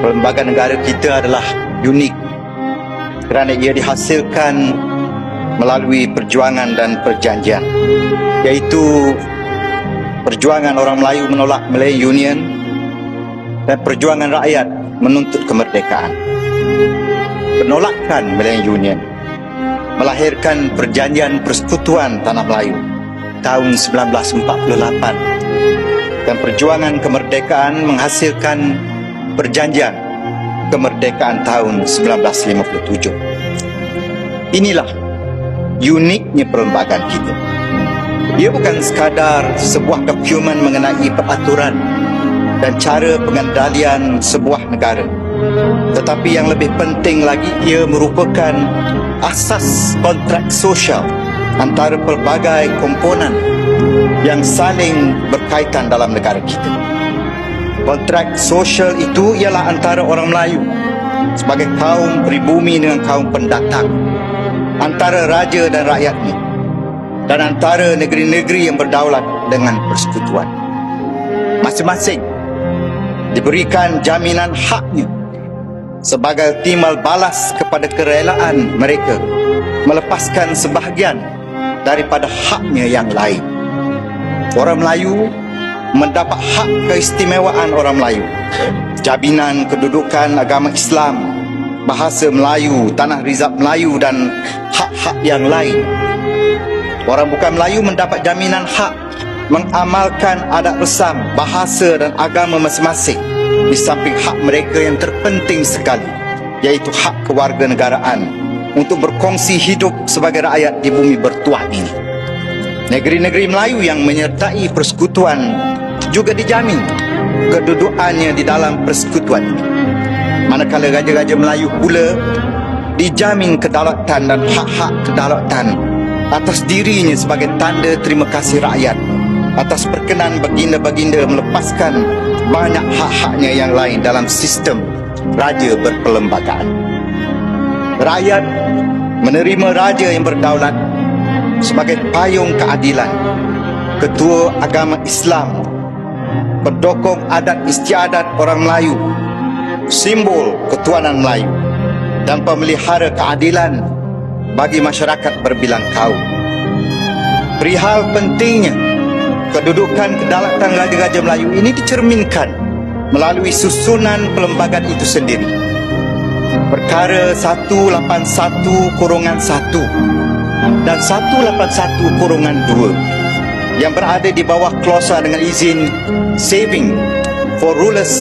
Perlembagaan negara kita adalah unik kerana ia dihasilkan melalui perjuangan dan perjanjian, iaitu perjuangan orang Melayu menolak Malay Union dan perjuangan rakyat menuntut kemerdekaan. Penolakan Malay Union melahirkan Perjanjian Persekutuan Tanah Melayu tahun 1948 dan perjuangan kemerdekaan menghasilkan Perjanjian Kemerdekaan tahun 1957. Inilah uniknya perlembagaan kita. Ia bukan sekadar sebuah dokumen mengenai peraturan dan cara pengendalian sebuah negara, tetapi yang lebih penting lagi, ia merupakan asas kontrak sosial antara pelbagai komponen yang saling berkaitan dalam negara kita. Kontrak sosial itu ialah antara orang Melayu sebagai kaum pribumi dengan kaum pendatang, antara raja dan rakyatnya, dan antara negeri-negeri yang berdaulat dengan persekutuan. Masing-masing diberikan jaminan haknya sebagai timbal balas kepada kerelaan mereka melepaskan sebahagian daripada haknya yang lain. Orang Melayu mendapat hak keistimewaan orang Melayu, jaminan kedudukan agama Islam, bahasa Melayu, tanah rizab Melayu dan hak-hak yang lain. Orang bukan Melayu mendapat jaminan hak mengamalkan adat resam, bahasa dan agama masing-masing, di samping hak mereka yang terpenting sekali, iaitu hak kewarganegaraan untuk berkongsi hidup sebagai rakyat di bumi bertuah ini. Negeri-negeri Melayu yang menyertai persekutuan juga dijamin kedudukannya di dalam persekutuan ini, manakala raja-raja Melayu pula dijamin kedaulatan dan hak-hak kedaulatan atas dirinya sebagai tanda terima kasih rakyat atas perkenan baginda-baginda melepaskan banyak hak-haknya yang lain dalam sistem raja berperlembagaan. Rakyat menerima raja yang berdaulat sebagai payung keadilan, ketua agama Islam, pendokong adat istiadat orang Melayu, simbol ketuanan Melayu, dan pemelihara keadilan bagi masyarakat berbilang kaum. Perihal pentingnya kedudukan kedaulatan raja-raja Melayu ini dicerminkan melalui susunan perlembagaan itu sendiri. Perkara 181/1 dan 181/2 yang berada di bawah klausa dengan izin Saving for Rulers